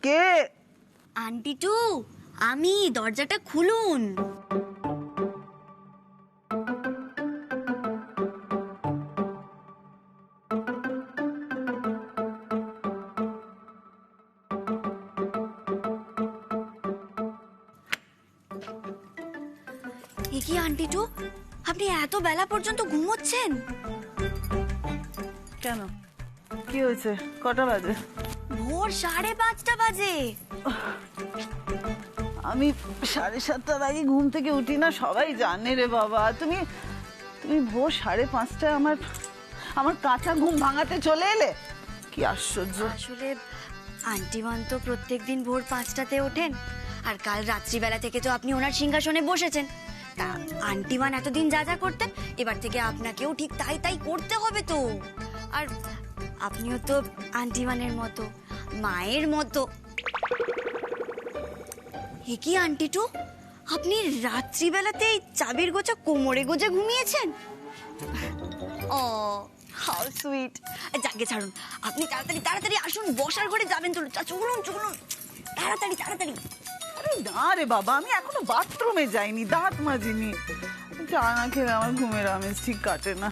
কে? Aunty two, আমি, দরজাটা খুলুন। এ কি আন্টি টু, আপনি এত বেলা পর্যন্ত ঘুমোচ্ছেন? কেন, কি হয়েছে? কটা বাজে? ভোর 5:30 বাজে। আমি 7:30টার আগে ঘুম থেকে উঠি না, সবাই জানে রে বাবা। তুমি তুমি ভোর 5:30টায় আমার কাঁচা ঘুম ভাঙাতে চলে এলে। কি আশ্চর্য। আসলে আন্টিমান তো প্রত্যেকদিন ভোর 5টাতে ওঠেন, আর কাল রাত্রিবেলা থেকে তো আপনি ওনার সিংহাসনে বসেছেন। তা আন্টিমান এতদিন যা যা করতেন, এবার থেকে আপনাকেও ঠিক তাই তাই করতে হবে তো। আর আপনিও তো আন্টিমানের মতো, মায়ের মতো। এ কি আন্টি টু, আপনি রাত্রিবেলাতেই চাবির গোছা কোমরে গোজে ঘুমিয়েছেন? ও হাউ সুইট। যাকে ছাড়ুন, আপনি তাড়াতাড়ি তাড়াতাড়ি আসুন, বসার ঘরে যাবেন তো। চলুন চলুন, তাড়াতাড়ি তাড়াতাড়ি। আরে না রে বাবা, আমি এখনো বাথরুমে যাইনি, দাঁত মাজিনি। চা না খেলে আমার ঘুমের আমেজ ঠিক কাটে না।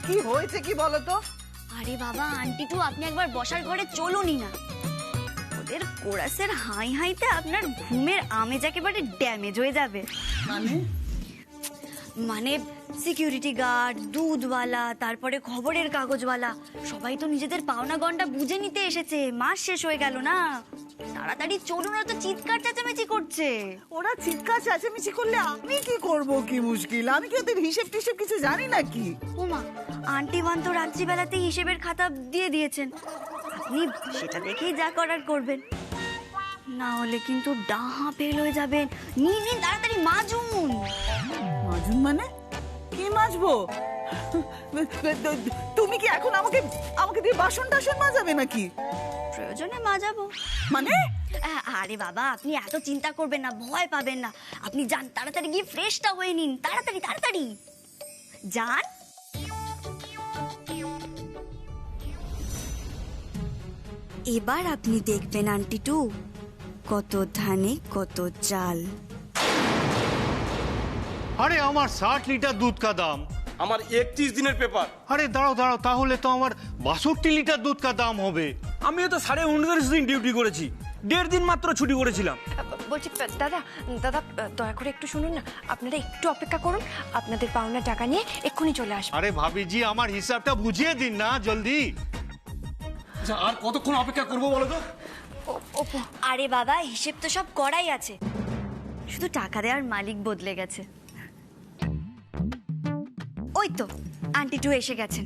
কি হয়েছে কি বলো তো? আরে বাবা আন্টি টু, আপনি একবার বসার ঘরে চলুনই না। ওদের কোরাসের হাই হাইতে আপনার ঘুমের আমেজ একেবারে ড্যামেজ হয়ে যাবে। মানে সিকিউরিটি গার্ড, দুধওয়ালা, তারপরে খবরের কাগজওয়ালা, সবাই তো নিজেদের পাওনা গন্ডা বুঝে নিতে এসেছে। মাস শেষ হয়ে গেল না, তাড়াতাড়ি চলুন, ওরা তো চিৎকার চেঁচামেচি করছে। ওরা চিৎকার চেঁচামেচি করলে আমি কি করব? কি মুশকিল, আমি কি ওদের হিসেব টিসেব কিছু জানি নাকি? ওমা, আন্টি মান তো রাত্রিবেলাতেই হিসেবের খাতা দিয়ে দিয়েছেন, আপনি সেটা দেখেই যা করার করবেন। না হলে কিন্তু ডাহা ফেল হয়ে যাবেন। নিন নিন, তাড়াতাড়ি মাজুন। মাজুন মানে? কি মাজবো? তুমি কি এখন আমাকে দিয়ে বাসন টাসন মাজাবে নাকি? প্রয়োজনে মাজাবো। মানে? আরে বাবা, আপনি এত চিন্তা করবেন না, ভয় পাবেন না। আপনি যান, তাড়াতাড়ি গিয়ে ফ্রেশটা হয়ে নিন, তাড়াতাড়ি তাড়াতাড়ি যান। এবার আপনি দেখবেন আন্টি টু, কত ধানে কত চাল। আরে আমার 60 লিটার দুধ কা দাম, আমার 31 দিনের পেপার। আরে দাঁড়াও দাঁড়াও, তাহলে তো আমার 62 লিটার দুধ কা দাম হবে। আমিও তো 29.5 দিন ডিউটি করেছি, 1.5 দিন মাত্র ছুটি করেছিলাম। বলছি দাদা দাদা, দয়া করে একটু শুনুন না, আপনারা একটু অপেক্ষা করুন, আপনাদের পাওনা টাকা নিয়ে এক্ষুনি চলে আসবে। আরে ভাবিজি, আমার হিসাবটা বুঝিয়ে দিন না জলদি। আচ্ছা, আর কতক্ষণ অপেক্ষা করবো বলো তো? আরে বাবা, হিসেব তো সব করাই আছে, শুধু টাকা দেওয়ার মালিক বদলে গেছে। ওই তো আন্টি টু এসে গেছেন।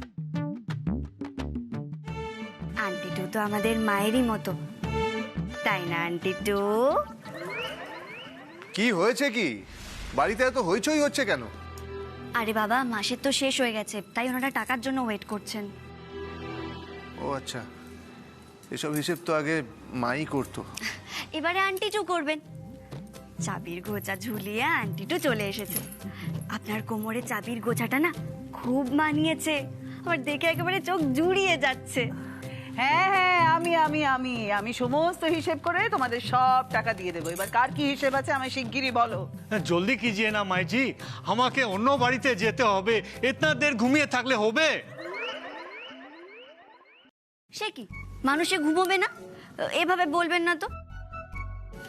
আন্টি টু তো আমাদের মায়েরই মতো, তাই না আন্টি টু? কি হয়েছে? কি বাড়িতে এত হইচই হচ্ছে কেন? আরে বাবা, মাসের তো শেষ হয়ে গেছে, তাই ওনারা টাকার জন্য ওয়েট করছেন। ও আচ্ছা, এসব হিসেব তো আগে মাই করতো। এবারে আন্টি টু করবেন। চাবির গোছা ঝুলিয়ে আন্টি টু চলে এসেছে। আপনার কোমরে চাবির গোছাটা না খুব মানিয়েছে, আমার দেখে একেবারে চোখ জুড়িয়ে যাচ্ছে। হ্যাঁ হ্যাঁ, আমি আমি আমি আমি সমস্ত হিসেব করে তোমাদের সব টাকা দিয়ে দেবো। এবার কার কি হিসেব আছে আমায় শিগগিরই বলো। জলদি কিজিয়ে না মাইজি, আমাকে অন্য বাড়িতে যেতে হবে, ইতনা দের ঘুমিয়ে থাকলে হবে? সে কি, মানুষে ঘুমোবে না? এভাবে বলবেন না তো।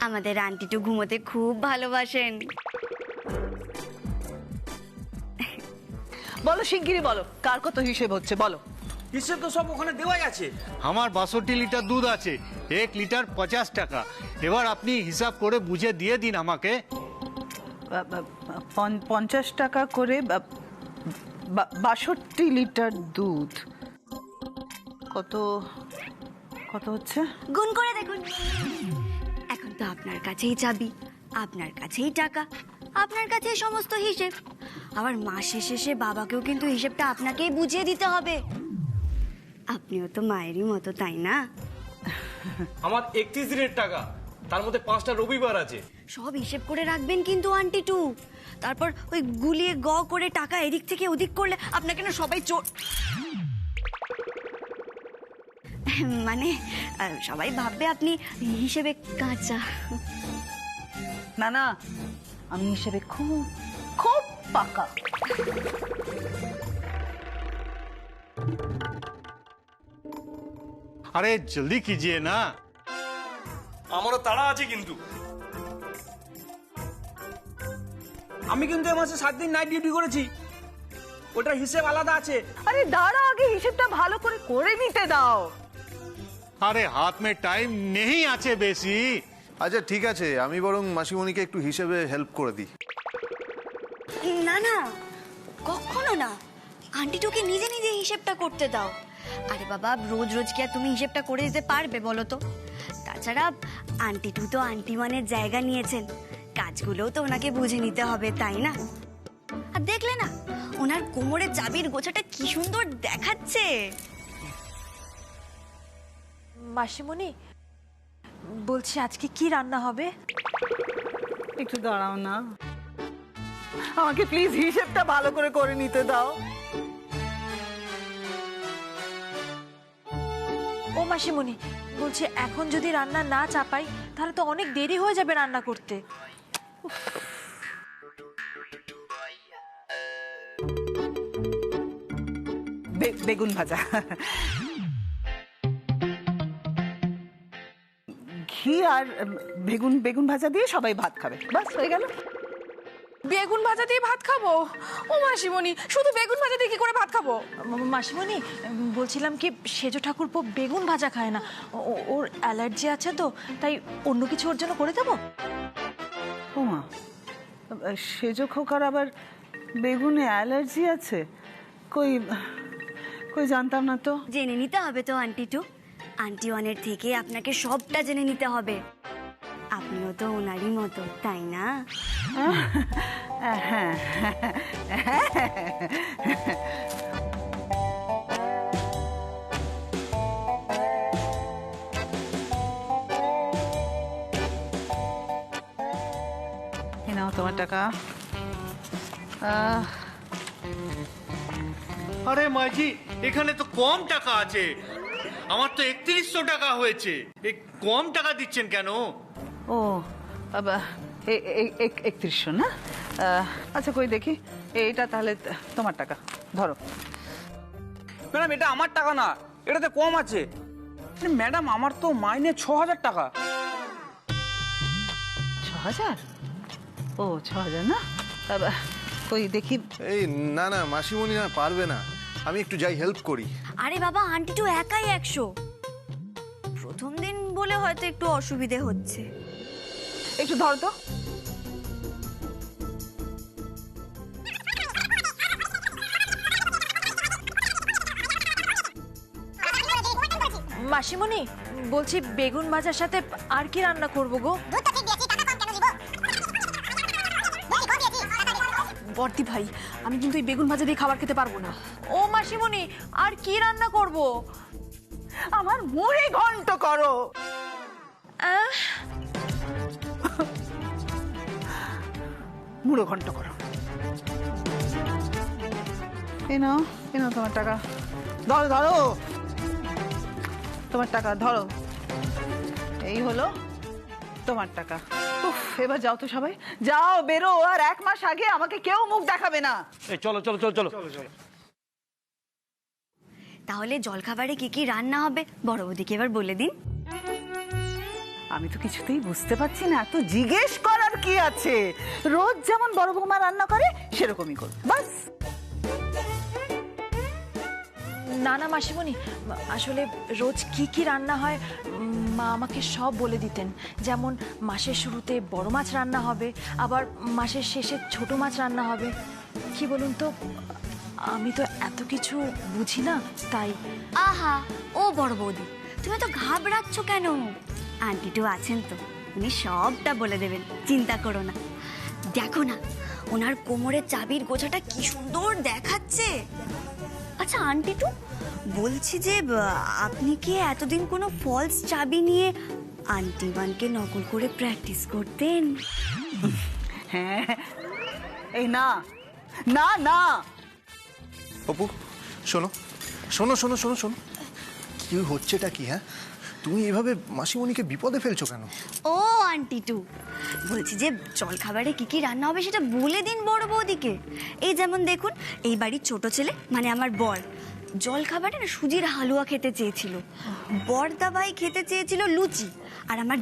আমাদের আন্টি টু ঘুমোতে খুব ভালোবাসেন। বলো শিগগিরই বলো, কার কত হিসেব হচ্ছে বলো। হিসেব তো সব ওখানে দেওয়াই আছে। আমার 62 লিটার দুধ আছে, 1 লিটার 50 টাকা। এবার আপনি হিসাব করে বুঝে দিয়ে দিন আমাকে। 50 টাকা করে 62 লিটার দুধ কত কত হচ্ছে? গুণ করে দেখুন। এখন তো আপনার কাছেই চাবি, আপনার কাছেই টাকা, আপনার কাছেই সমস্ত হিসেব। আবার মাসের শেষে বাবাকেও কিন্তু হিসেবটা আপনাকেই বুঝিয়ে দিতে হবে। আপনিও তো মায়েরই মতো, তাই না? আমার 31 দিনের টাকা, তার মধ্যে 5টা রবিবার আছে। সব হিসেব করে রাখবেন কিন্তু আন্টি টু। তারপর ওই গুলিয়ে গ করে টাকা এদিক থেকে ওদিক করলে আপনাকে না সবাই চোর মানে সবাই ভাববে আপনি হিসেবে কাঁচা। না না, আমি হিসেবে খুব খুব পাকা। अरे जल्दी कीजिए ना। আমারও তাড়া আছে কিন্তু। আমি কিন্তু এ মাসে 7 দিন নাইট ডিউটি করেছি, ওটার হিসেব আলাদা আছে। আরে দাঁড়া, আগে হিসেবটা ভালো করে করে নিতে দাও। अरे हाथ में टाइम नहीं आचे बेसी। আচ্ছা ঠিক আছে, আমি বরং মাসিমণিকে একটু হিসেবে হেল্প করে দিই। না না, কখনো না। আন্টি টুকে নিজে নিজে হিসেবটা করতে দাও। আরে বাবা, রোজ রোজ কি আর তুমি হিসেবটা করে দিতে পারবে বলো তো? তাছাড়া আন্টি টু তো আন্টি মানের জায়গা নিয়েছেন, কাজগুলোও তো ওনাকে বুঝে নিতে হবে, তাই না? আর দেখলে না ওনার কোমরে চাবির গোছাটা কি সুন্দর দেখাচ্ছে। মাসিমণি, বলছি আজকে কি রান্না হবে? একটু দাঁড়াও না, আমাকে প্লিজ হিসেবটা ভালো করে করে নিতে দাও। ও মাসিমণি, বলছি এখন যদি রান্না না চাপাই তাহলে তো অনেক দেরি হয়ে যাবে রান্না করতে। বেগুন ভাজা, ঘি আর বেগুন বেগুন ভাজা দিয়ে সবাই ভাত খাবে, বাস হয়ে গেল। বেগুন ভাজা দিয়ে ভাত খাবো? ও মাসিমণি, শুধু বেগুন ভাজা দিয়ে কি করে ভাত খাবো? মাসিমণি, বলছিলাম কি সেজ ঠাকুরপো বেগুন ভাজা খায় না, ওর অ্যালার্জি আছে তো, তাই অন্য কিছু ওর জন্য করে দেবো। ও মা, সেজ খোকার আবার বেগুনে অ্যালার্জি আছে? কই কই জানতাম না তো। জেনে নিতে হবে তো আন্টি টু। আন্টি ওয়ানের থেকে আপনাকে সবটা জেনে নিতে হবে। আপনিও তো ওনারই মতো, তাই না? হ্যাঁ, এই নাও তোমার টাকা। আরে মাইজি, এখানে তো কম টাকা আছে, আমার তো 3100 টাকা হয়েছে। এই কম টাকা দিচ্ছেন কেন? ও বাবা, 3100 না? আচ্ছা কই দেখি, এইটা তাহলে তোমার টাকা, ধরো। ম্যাডাম, এটা আমার টাকা না, এটাতে কম আছে। ম্যাডাম, আমার তো মাইনে 6000 টাকা। 6000? ও 6000 না? কই দেখি। এই না না, মাসিমণি না পারবে না, আমি একটু যাই হেল্প করি। আরে বাবা, আন্টি টু একাই 100। প্রথম দিন বলে হয়তো একটু অসুবিধে হচ্ছে। একটু ধরো তো। মাসিমণি, বলছি বেগুন ভাজার সাথে আর কি রান্না করবো গো? বর্দি ভাই, আমি কিন্তু এই বেগুন ভাজা দিয়ে খাবার খেতে পারবো না। ও মাসিমণি, আর কি রান্না করব? আমার মুড়ি ঘন্ট করো। মুড়ো ঘন্ট করো। এই নাও তোমার টাকা, ধরো ধরো, তোমার টাকা ধরো। এই হলো তোমার টাকা। উফ, এবার যাও তো সবাই, যাও বেরো, আর 1 মাস আগে আমাকে কেউ মুখ দেখাবে না। এই চলো চলো চলো চলো। তাহলে জলখাবারে কি কি রান্না হবে বড় বৌদিকে এবার বলে দিন। আমি তো কিছুতেই বুঝতে পারছি না, এত জিজ্ঞেস করার কি আছে? রোজ যেমন বড় বৌমা রান্না করে সেরকমই করো, বাস। না না মাসিমণি, আসলে রোজ কি কি রান্না হয় মা আমাকে সব বলে দিতেন। যেমন মাসের শুরুতে বড় মাছ রান্না হবে, আবার মাসের শেষে ছোট মাছ রান্না হবে। কি বলুন তো, আমি তো এত কিছু বুঝি না, তাই। আহা, ও বড় বৌদি, তুমি তো ঘাবড়াচ্ছ কেন? আন্টি টু আছেন তো, উনি সবটা বলে দেবেন, চিন্তা করো না। দেখো না, ওনার কোমরের চাবির গোছাটা কি সুন্দর দেখাচ্ছে। আচ্ছা আন্টি টু, বলছি যে আপনি কি এতদিন কোনো ফলস চাবি নিয়ে আন্টিবানকে নকল করে প্র্যাকটিস করতেন। হ্যাঁ, এই না না না, অপু শোনো শোনো শোনো শোনো শোনো, কি হচ্ছেটা কি? হ্যাঁ, তুমি এভাবে মাসিমণিকে বিপদে ফেলছো কেন? ও আন্টি টু, বলছি যে জল খাবারে কি কি রান্না হবে সেটা বলে দিন বড় বৌদিকে। এই যেমন দেখুন, এই বাড়ির ছোট ছেলে মানে আমার বর জল খাবারে না সুজির হালুয়া খেতে চেয়েছিল, বরদাবাই খেতে চেয়েছিল লুচি, আর আমার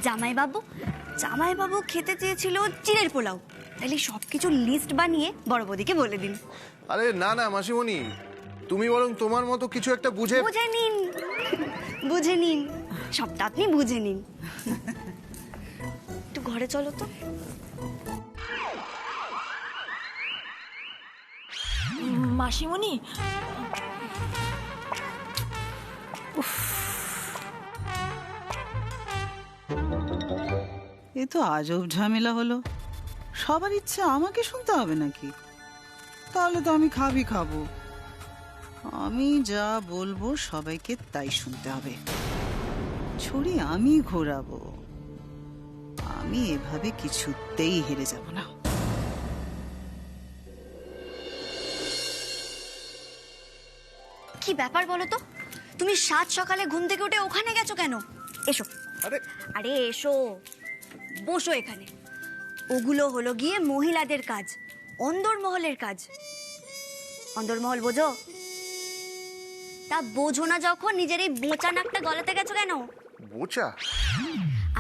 জামাইবাবু খেতে চেয়েছিল চিড়ের পোলাও। তাহলে সবকিছু লিস্ট বানিয়ে বড় বৌদিকে বলে দিন। আরে না না মাসিমণি, তুমি বরং তোমার মতো কিছু একটা বুঝে বুঝে নিন সবটা, আপনি বুঝে নিন। একটু ঘরে চলো তো। মাসিমণি, এ তো আজব ঝামেলা হলো। সবার ইচ্ছে আমাকে শুনতে হবে নাকি? তাহলে তো আমি খাবো। আমি যা বলবো সবাইকে তাই শুনতে হবে। ছুরি আমি ঘোরাবো, আমি এভাবে কিছুতেই হেরে যাব না। কি ব্যাপার বলো তো, তুমি সাত সকালে ঘুম থেকে উঠে ওখানে গেছো কেন? এসো। আরে এসো, বসো এখানে। ওগুলো হলো গিয়ে মহিলাদের কাজ, অন্দরমহলের কাজ। অন্দরমহল বোঝো? তা বোঝো না যখন নিজের এই বোচা নাকটা গলাতে গেছো কেন? বোচা?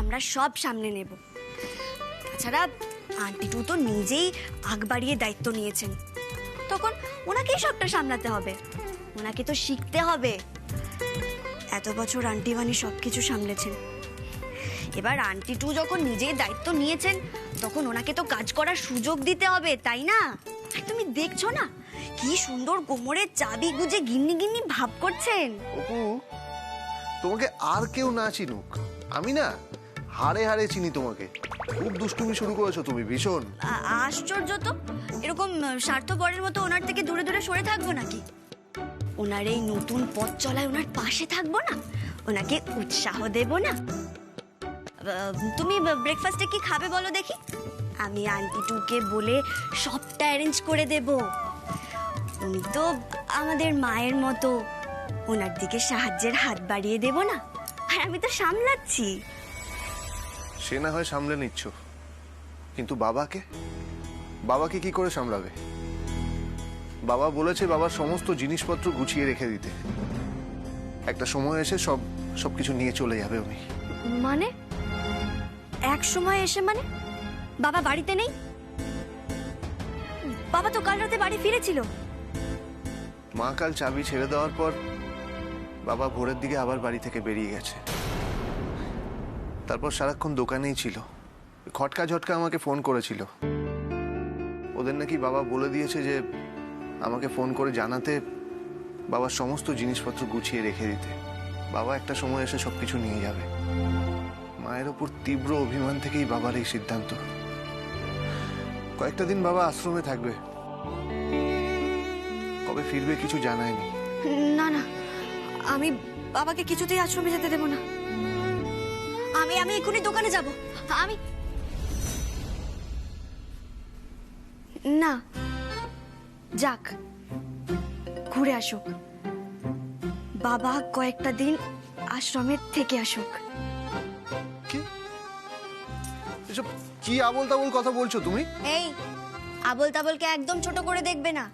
আমরা সব সামনে নেব। তাছাড়া আন্টি টু তো নিজেই আগ বাড়িয়ে দায়িত্ব নিয়েছেন, তখন ওনাকেই সবটা সামলাতে হবে। ওনাকে তো শিখতে হবে। এত বছর আন্টি বানি সবকিছু সামলেছেন, এবার আন্টি টু যখন নিজেই দায়িত্ব নিয়েছেন তখন ওনাকে তো কাজ করার সুযোগ দিতে হবে, তাই না? আর তুমি দেখছো না কি সুন্দর কোমরে চাবি গুজে গিন্নি গিন্নি ভাব করছেন। অপু, তোমাকে আর কেউ না চিনুক, আমি না হাড়ে হাড়ে চিনি তোমাকে। খুব দুষ্টুমি শুরু করেছো তুমি, ভীষণ। আশ্চর্য তো, এরকম স্বার্থপরের মতো ওনার থেকে দূরে দূরে সরে থাকবো নাকি? ওনার এই নতুন পথ চলায় ওনার পাশে থাকবো না? ওনাকে উৎসাহ দেব না? তুমি ব্রেকফাস্টে কি খাবে বলো দেখি, আমি আন্টি টুকে বলে সবটা অ্যারেঞ্জ করে দেব। উনি তো আমাদের মায়ের মতো, ওনার দিকে সাহায্যের হাত বাড়িয়ে দেব না? আর আমি তো সামলাচ্ছি। সে না হয় সামলে নিচ্ছ, কিন্তু বাবাকে কি করে সামলাবে? বাবা বলেছে বাবার সমস্ত জিনিসপত্র গুছিয়ে রেখে দিতে। একটা সময় এসে সবকিছু নিয়ে চলে যাবে উনি। মানে এক সময় এসে মানে বাবা বাড়িতে নেই? বাবা তো কাল রাতে বাড়ি ফিরেছিল। মা কাল চাবি ছেড়ে দেওয়ার পর বাবা ভোরের দিকে আবার বাড়ি থেকে বেরিয়ে গেছে। তারপর সারাক্ষণ দোকানেই ছিল। খটকা ঝটকা আমাকে ফোন করেছিল। ওদের নাকি বাবা বলে দিয়েছে যে আমাকে ফোন করে জানাতে বাবার সমস্ত জিনিসপত্র গুছিয়ে রেখে দিতে। বাবা একটা সময় এসে সবকিছু নিয়ে যাবে। মায়ের ওপর তীব্র অভিমান থেকেই বাবার এই সিদ্ধান্ত। কয়েকটা দিন বাবা আশ্রমে থাকবে, কবে ফিরবে কিছু জানায়নি। না না, আমি বাবাকে কিছুতেই আশ্রমে যেতে দেব না। আমি এক্ষুনি দোকানে যাব। আমি না, যাক ঘুরে আসুক, বাবা কয়েকটা দিন আশ্রমের থেকে আসুক। এসব কি আবোল তাবোল কথা বলছো তুমি? এই আবোল তাবোলকে একদম ছোট করে দেখবে না।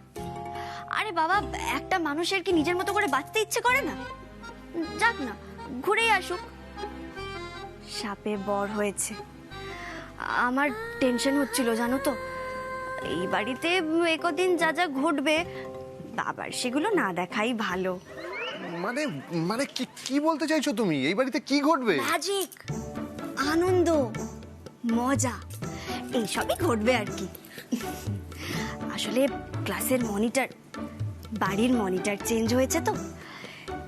আরে বাবা, একটা মানুষের কি নিজের মতো করে বাঁচতে ইচ্ছে করে না? যাক না, ঘুরেই আসুক। সাপে বর হয়েছে। আমার টেনশন হচ্ছিল জানো তো, এই বাড়িতে একদিন যা যা ঘটবে বাবার সেগুলো না দেখাই ভালো। মানে মানে কি বলতে চাইছো তুমি? এই বাড়িতে কি ঘটবে? ম্যাজিক, আনন্দ, মজা এইসবই ঘটবে আর কি। আসলে ক্লাসের মনিটর, বাড়ির মনিটর চেঞ্জ হয়েছে তো,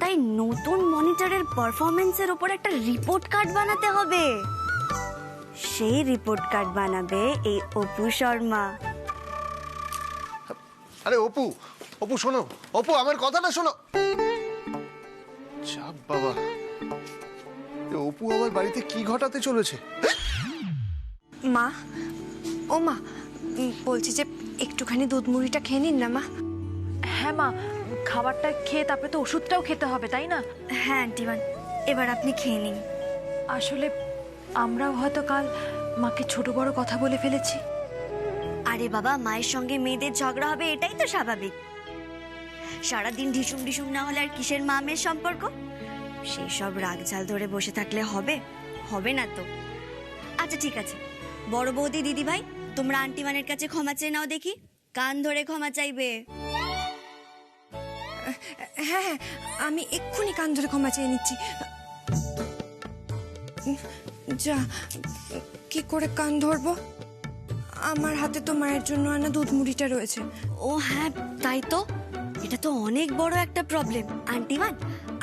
তাই নতুন মনিটরের পারফরমেন্সের উপর একটা রিপোর্ট কার্ড বানাতে হবে। সেই রিপোর্ট কার্ড বানাবে এই অপু শর্মা। আরে অপু শোনো, অপু আমার কথাটা শোনো। চাপ বাবা, অপু আবার বাড়িতে কি ঘটাতে চলেছে? মা, ও মা, বলছি যে একটুখানি দুধ মুড়িটা খেয়ে নিন না মা। হ্যাঁ মা, খাবারটা খেয়ে তারপরে তো ওষুধটাও খেতে হবে, তাই না? হ্যাঁ আন্টিমান, এবার আপনি খেয়ে নিন। আসলে আমরাও হয়তো কাল মাকে ছোট বড় কথা বলে ফেলেছি। আরে বাবা, মায়ের সঙ্গে মেয়েদের ঝগড়া হবে এটাই তো স্বাভাবিক। সারাদিন ঢিসুম ঢিসুম না হলে আর কিসের মা মেয়ের সম্পর্ক? সেই সব রাগ ঝাল ধরে বসে থাকলে হবে? হবে না তো। আচ্ছা ঠিক আছে, বড় বৌদি, দিদি ভাই, তোমরা আন্টিমানের কাছে ক্ষমা চেয়ে নাও দেখি। কান ধরে ক্ষমা চাইবে। হ্যাঁ হ্যাঁ, আমি এক্ষুনি কান ধরে ক্ষমা চেয়ে নিচ্ছি। যা, কি করে কান ধরবো? আমার হাতে তো মায়ের জন্য আনা দুধ মুড়িটা রয়েছে। ও হ্যাঁ, তাই তো। এটা তো অনেক বড় একটা প্রবলেম। আন্টিমান,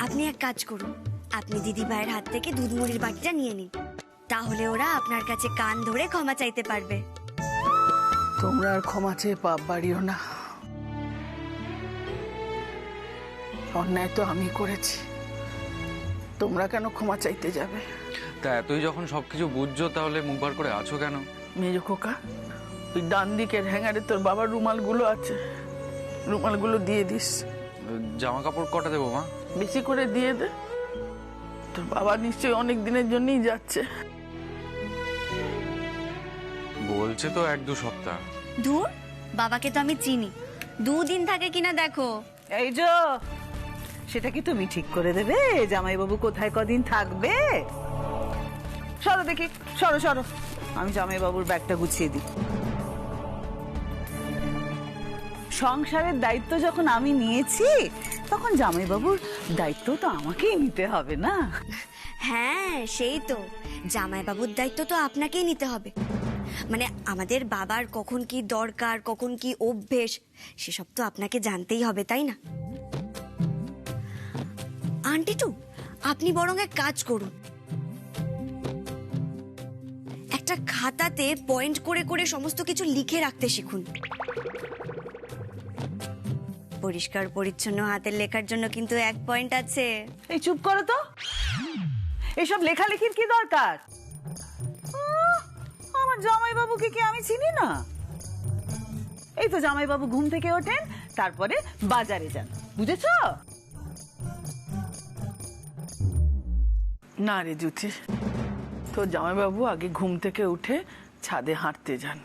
আপনি এক কাজ করুন, আপনি দিদি ভাইয়ের হাত থেকে দুধ মুড়ির বাটিটা নিয়ে নিন, তাহলে ওরা আপনার কাছে কান ধরে ক্ষমা চাইতে পারবে। তোমরা আর ক্ষমা চেয়ে পাপ বাড়িও না। অন্যায় তো আমি করেছি, তোমরা কেন ক্ষমা চাইতে যাবে? তা এতই যখন সবকিছু বুঝছো তাহলে মুখ বার করে আছো কেন? মেজো খোকা, ওই ডান দিকের হ্যাঙ্গারে তোর বাবার রুমালগুলো আছে, রুমালগুলো দিয়ে দিস। জামা কাপড় কটা দেবো মা? বেশি করে দিয়ে দে, তোর বাবা নিশ্চয়ই অনেক দিনের জন্যই যাচ্ছে। বলছে তো 1-2 সপ্তাহ। ধুর, বাবাকে তো আমি চিনি, 2 দিন থাকে কিনা দেখো। এই যে, সেটা কি তুমি ঠিক করে দেবে জামাইবাবু কোথায় কদিন থাকবে? সরো দেখি, সরো সরো, আমি জামাইবাবুর ব্যাগটা গুছিয়ে দিই। সংসারের দায়িত্ব যখন আমি নিয়েছি, তখন জামাইবাবুর দায়িত্ব তো আমাকেই নিতে হবে না? হ্যাঁ সেই তো, জামাইবাবুর দায়িত্ব তো আপনাকেই নিতে হবে। মানে আমাদের বাবার কখন কি দরকার, কখন কি অভ্যেস, সেসব তো আপনাকে জানতেই হবে, তাই না? আন্টি টু, আপনি বরং এক কাজ করুন, একটা খাতাতে পয়েন্ট করে করে সমস্ত কিছু লিখে রাখতে শিখুন। পরিষ্কার পরিচ্ছন্ন হাতের লেখার জন্য কিন্তু 1 পয়েন্ট আছে। এই চুপ করো তো, এসব লেখালেখির কি দরকার? আমার জামাইবাবুকে কি আমি চিনি না? এই তো জামাইবাবু ঘুম থেকে ওঠেন, তারপরে বাজারে যান, বুঝেছো? না রে জুচি, তোর জামাইবাবু আগে ঘুম থেকে উঠে ছাদে হাঁটতে যান।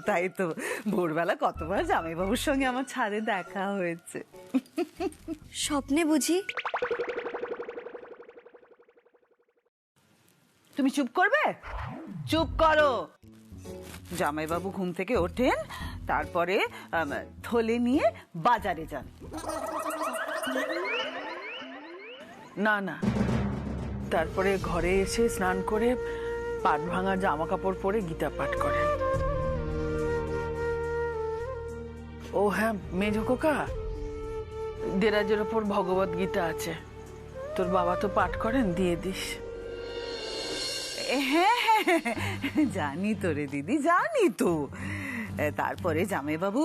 তাই তো ভোরবেলা কতবার জামাইবাবুর সঙ্গে আমার ছাদে দেখা হয়েছে। স্বপ্নে বুঝি? তুমি চুপ করবে? চুপ করো। জামাইবাবু ঘুম থেকে ওঠেন, তারপরে থলে নিয়ে বাজারে যান। না না, তারপরে ঘরে এসে স্নান করে পাট ভাঙা জামা কাপড় পরে গীতা পাঠ করেন। ও হ্যাঁ মেজো খোকা, দেরাজের ওপর ভগবত গীতা আছে, তোর বাবা তো পাঠ করেন, দিয়ে দিস। হ্যাঁ জানি তো রে দিদি, জানি তো। তারপরে জামাইবাবু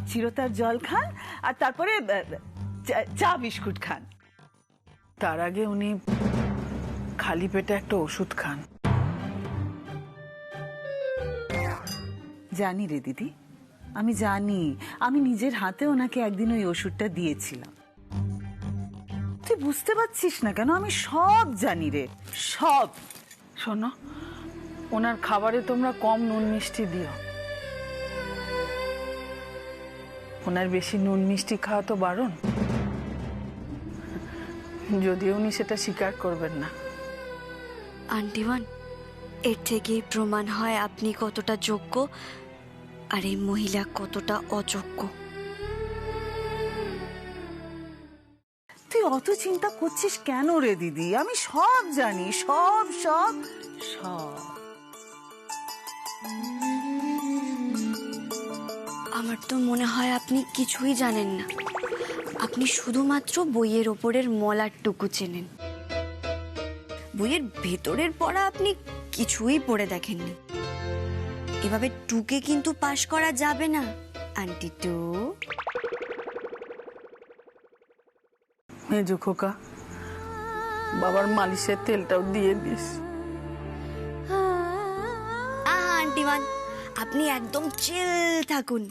চিরতার জল খান, আর তারপরে চা বিস্কুট খান। তার আগে উনি খালি পেটে একটা ওষুধ খান। জানি রে দিদি, আমি জানি, আমি নিজের হাতে ওনাকে একদিন ওই ওষুধটা দিয়েছিলাম। তুই বুঝতে পারছিস না কেন? আমি সব জানি রে, সব। শোনো, ওনার খাবারে তোমরা কম নুন মিষ্টি দিও, ওনার বেশি নুন মিষ্টি খাওয়া তো বারণ, যদিও উনি সেটা স্বীকার করবেন না। আন্টিমান, এর থেকেই প্রমাণ হয় আপনি কতটা যোগ্য আর এই মহিলা কতটা অযোগ্য। তুই অত চিন্তা করছিস কেন রে দিদি? আমি সব জানি, সব সব সব। আমার তো মনে হয় আপনি কিছুই জানেন না, আপনি শুধুমাত্র বইয়ের ওপরের মলারটুকু চেনেন। বইয়ের ভেতরের পড়া আপনি কিছুই পড়ে দেখেননি। এভাবে টুকে কিন্তু পাশ করা যাবে না আন্টি টু। মেজো খোকা, বাবার মালিশের তেলটাও দিয়ে দিস। আহা আন্টিমান, আপনি একদম চিল থাকুন।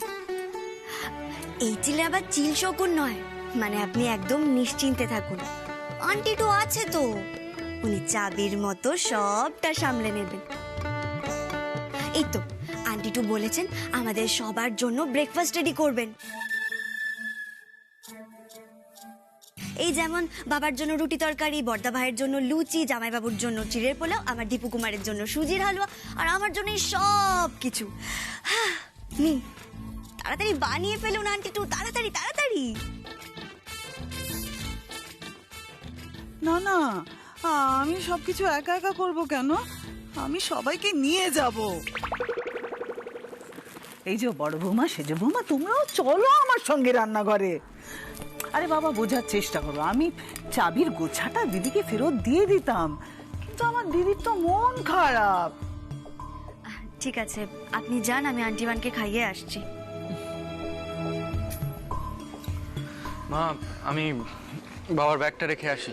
এই চিলে আবার চিল শকুন নয়, মানে আপনি একদম নিশ্চিন্তে থাকুন। আন্টি তো আছে তো, উনি চাবির মতো সবটা সামলে নেবেন। এই তো আন্টি টু বলেছেন আমাদের সবার জন্য ব্রেকফাস্ট রেডি করবেন। এই যেমন বাবার জন্য রুটি তরকারি, বর্দা ভাইয়ের জন্য লুচি, জামাইবাবুর জন্য চিড়ের পোলাও, আমার দীপু কুমারের জন্য সুজির হালুয়া, আর আমার জন্য সব কিছু। নিন তাড়াতাড়ি বানিয়ে ফেলুন আন্টি টু, তাড়াতাড়ি তাড়াতাড়ি। না না, আমি সবকিছু একা একা করব কেন? আমি সবাইকে নিয়ে যাব। এই যে বড় বৌমা, সেজ বৌমা, তোমরাও চলো আমার সঙ্গে রান্নাঘরে। আরে বাবা, বোঝার চেষ্টা করো, আমি চাবির গোছাটা দিদিকে ফেরত দিয়ে দিতাম, কিন্তু আমার দিদির তো মন খারাপ। ঠিক আছে আপনি যান, আমি আন্টিমানকে খাইয়ে আসছি। মা, আমি বাবার ব্যাগটা রেখে আসি।